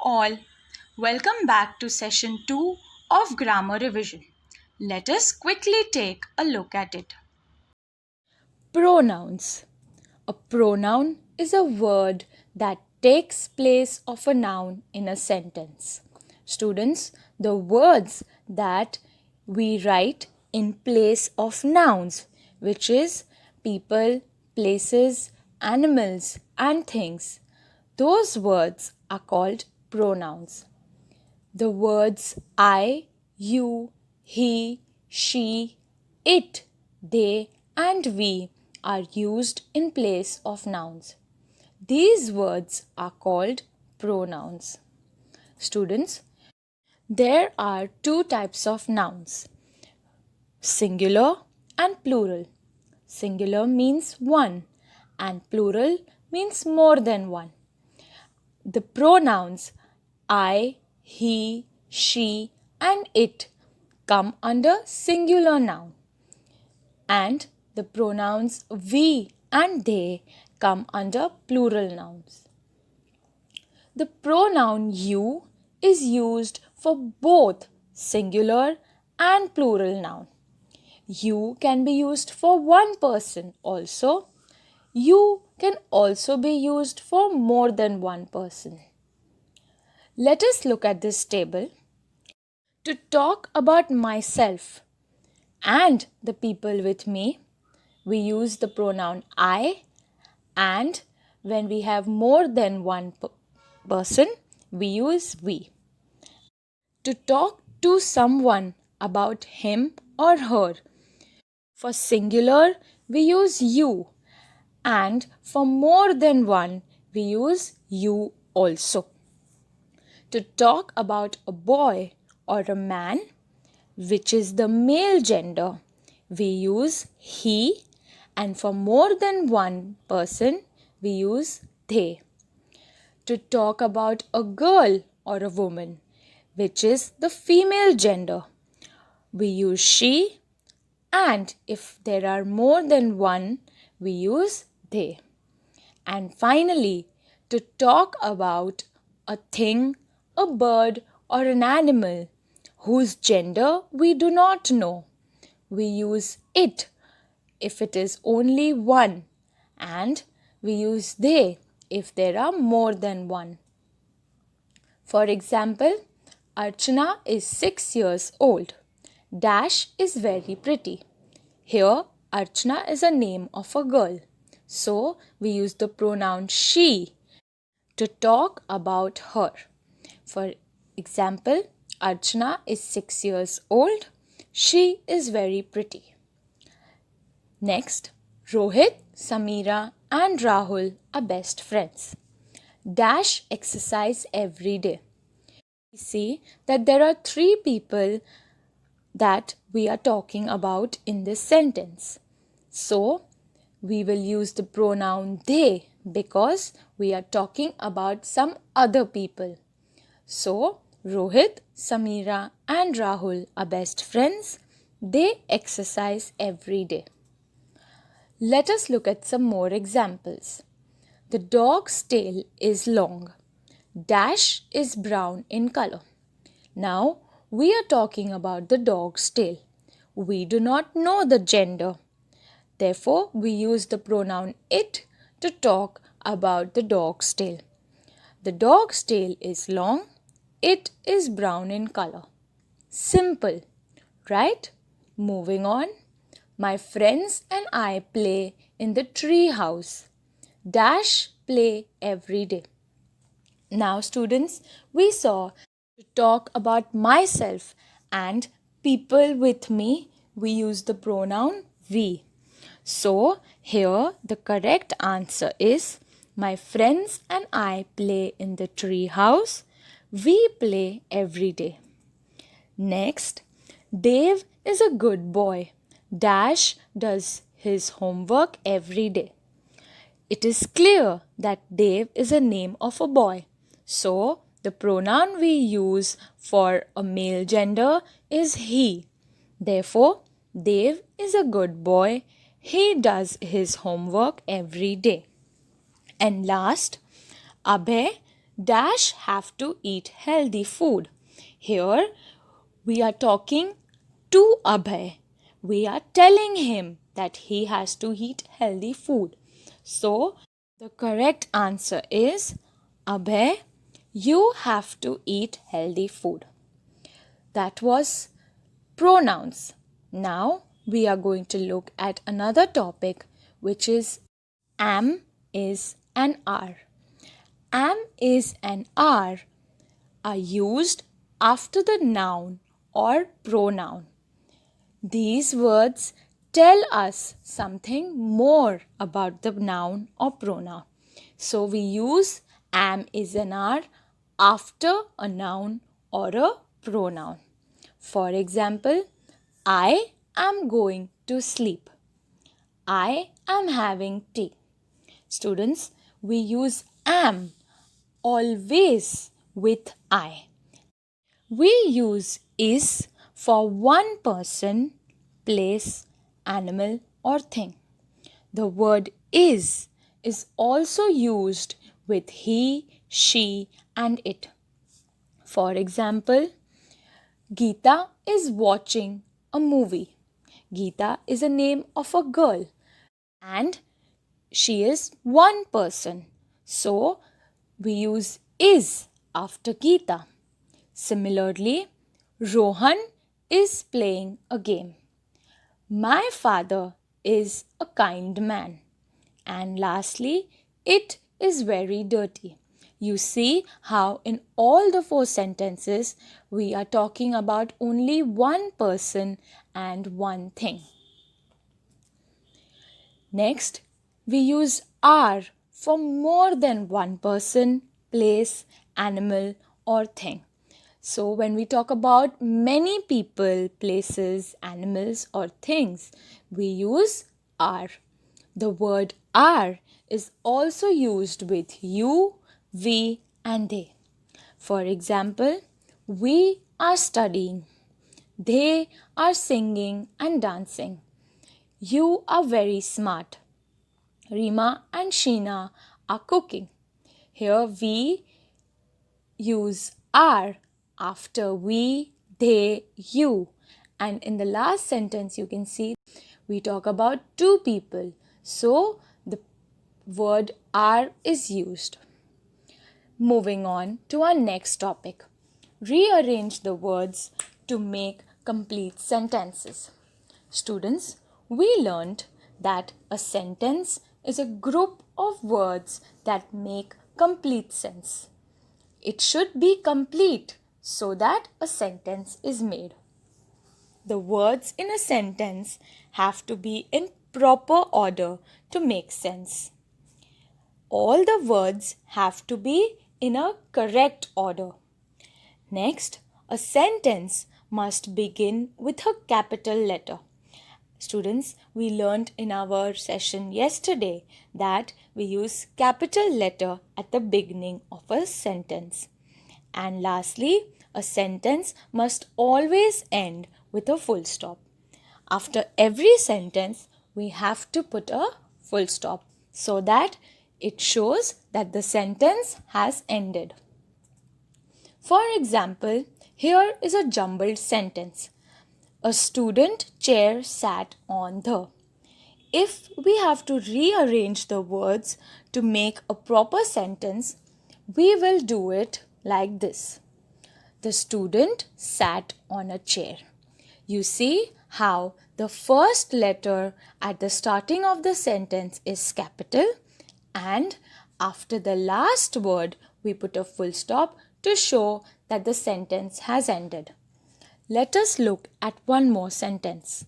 all. Welcome back to session 2 of Grammar Revision. Let us quickly take a look at it. Pronouns. A pronoun is a word that takes place of a noun in a sentence. Students, the words that we write in place of nouns, which is people, places, animals, and things, those words are called pronouns. The words I, you, he, she, it, they, and we are used in place of nouns. These words are called pronouns. Students, there are two types of nouns, singular and plural. Singular means one and plural means more than one. The pronouns I, he, she, and it come under singular noun, and the pronouns we and they come under plural nouns. The pronoun you is used for both singular and plural noun. You can be used for one person also. You can also be used for more than one person. Let us look at this table. To talk about myself and the people with me, we use the pronoun I, and when we have more than one person, we use we. To talk to someone about him or her, for singular, we use you, and for more than one, we use you also. To talk about a boy or a man, which is the male gender, we use he, and for more than one person, we use they. To talk about a girl or a woman, which is the female gender, we use she, and if there are more than one, we use they. And finally, to talk about a thing, a bird, or an animal whose gender we do not know, we use it if it is only one, and we use they if there are more than one. For example, Archana is 6 years old. Dash is very pretty. Here, Archana is a name of a girl. So, we use the pronoun she to talk about her. For example, Archana is 6 years old. She is very pretty. Next, Rohit, Samira, and Rahul are best friends. Dash exercise every day. We see that there are 3 people that we are talking about in this sentence. So, we will use the pronoun they because we are talking about some other people. So, Rohit, Samira, and Rahul are best friends. They exercise every day. Let us look at some more examples. The dog's tail is long. Dash is brown in color. Now, we are talking about the dog's tail. We do not know the gender. Therefore, we use the pronoun it to talk about the dog's tail. The dog's tail is long. It is brown in color. Simple, right? Moving on. My friends and I play in the tree house. Dash play every day. Now, students, we saw to talk about myself and people with me, we use the pronoun we. So, here the correct answer is my friends and I play in the tree house. We play every day. Next, Dave is a good boy. Dash does his homework every day. It is clear that Dave is a name of a boy. So, the pronoun we use for a male gender is he. Therefore, Dave is a good boy. He does his homework every day. And last, Abhay dash have to eat healthy food. Here we are talking to Abhay. We are telling him that he has to eat healthy food. So the correct answer is Abhay, you have to eat healthy food. That was pronouns. Now we are going to look at another topic, which is am, is, and are. Am, is, and are used after the noun or pronoun. These words tell us something more about the noun or pronoun. So we use am, is, and are after a noun or a pronoun. For example, I am going to sleep. I am having tea. Students, we use am always with I. We use is for one person, place, animal, or thing. The word is also used with he, she, and it. For example, Geeta is watching a movie. Geeta is a name of a girl and she is one person. So we use is after Geeta. Similarly, Rohan is playing a game. My father is a kind man. And lastly, it is very dirty. You see how in all the four sentences we are talking about only one person and one thing. Next, we use are for more than one person, place, animal, or thing. So when we talk about many people, places, animals, or things, we use are. The word are is also used with you, we, and they. For example, we are studying. They are singing and dancing. You are very smart. Rima and Sheena are cooking. Here we use are after we, they, you. And in the last sentence, you can see we talk about two people. So the word are is used. Moving on to our next topic. Rearrange the words to make complete sentences. Students, we learned that a sentence is a group of words that make complete sense. It should be complete so that a sentence is made. The words in a sentence have to be in proper order to make sense. All the words have to be in a correct order. Next, a sentence must begin with a capital letter. Students, we learned in our session yesterday that we use capital letter at the beginning of a sentence. And lastly, a sentence must always end with a full stop. After every sentence, we have to put a full stop so that it shows that the sentence has ended. For example, here is a jumbled sentence. A student chair sat on the. If we have to rearrange the words to make a proper sentence, we will do it like this. The student sat on a chair. You see how the first letter at the starting of the sentence is capital and after the last word we put a full stop to show that the sentence has ended. Let us look at one more sentence.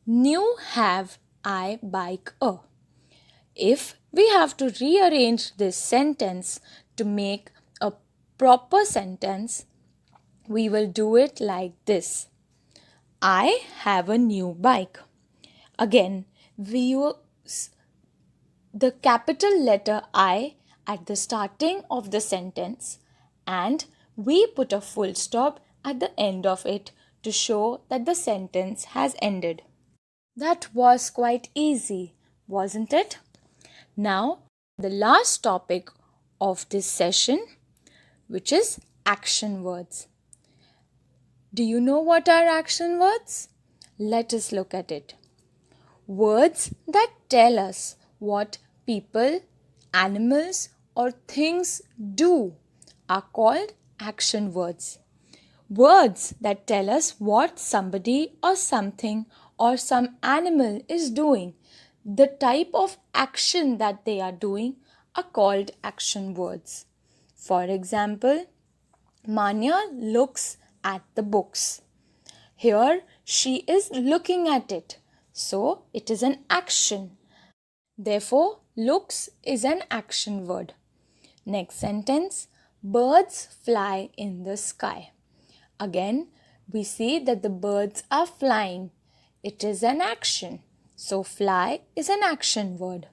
New have I bike a. If we have to rearrange this sentence to make a proper sentence, we will do it like this. I have a new bike. Again, we use the capital letter I at the starting of the sentence and we put a full stop at the end of it to show that the sentence has ended. That was quite easy, wasn't it? Now, the last topic of this session, which is action words. Do you know what are action words? Let us look at it. Words that tell us what people, animals, or things do are called action words. Words that tell us what somebody or something or some animal is doing, the type of action that they are doing, are called action words. For example, Manya looks at the books. Here she is looking at it, so it is an action. Therefore, looks is an action word. Next sentence, birds fly in the sky. Again, we see that the birds are flying. It is an action. So, fly is an action word.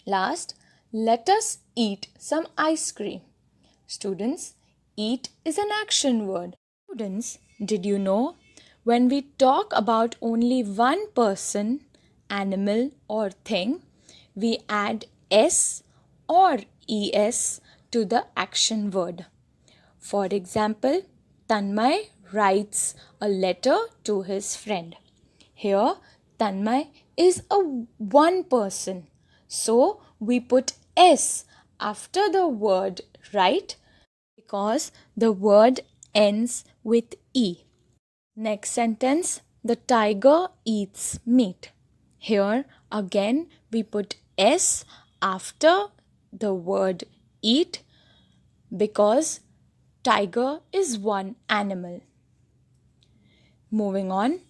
Last, let us eat some ice cream. Students, eat is an action word. Students, did you know when we talk about only one person, animal, or thing, we add s or es to the action word? For example, Tanmay writes a letter to his friend. Here, Tanmay is a one person. So, we put S after the word write because the word ends with E. Next sentence, the tiger eats meat. Here, again, we put S after the word eat because tiger is one animal. Moving on,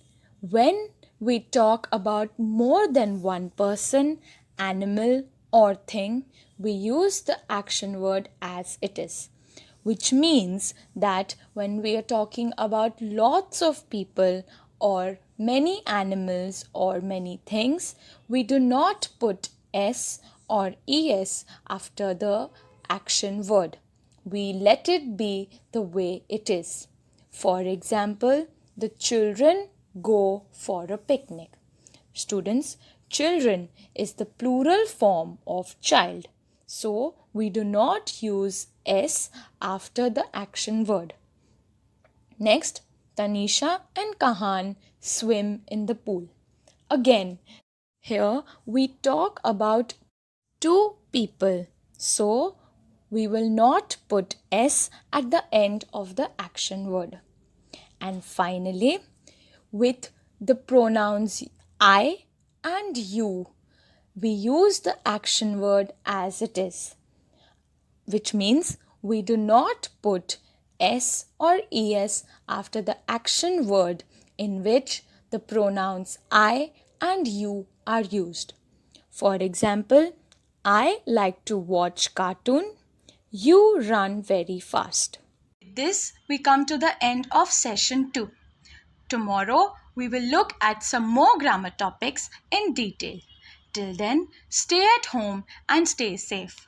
when we talk about more than one person, animal, or thing, we use the action word as it is, which means that when we are talking about lots of people or many animals or many things, we do not put s or es after the action word. We let it be the way it is. For example, the children go for a picnic. Students, children is the plural form of child. So, we do not use s after the action word. Next, Tanisha and Kahan swim in the pool. Again, here we talk about two people. So, we will not put s at the end of the action word. And finally, with the pronouns I and you, we use the action word as it is, which means we do not put s or es after the action word in which the pronouns I and you are used. For example, I like to watch cartoon. You run very fast. With this, we come to the end of session 2. Tomorrow, we will look at some more grammar topics in detail. Till then, stay at home and stay safe.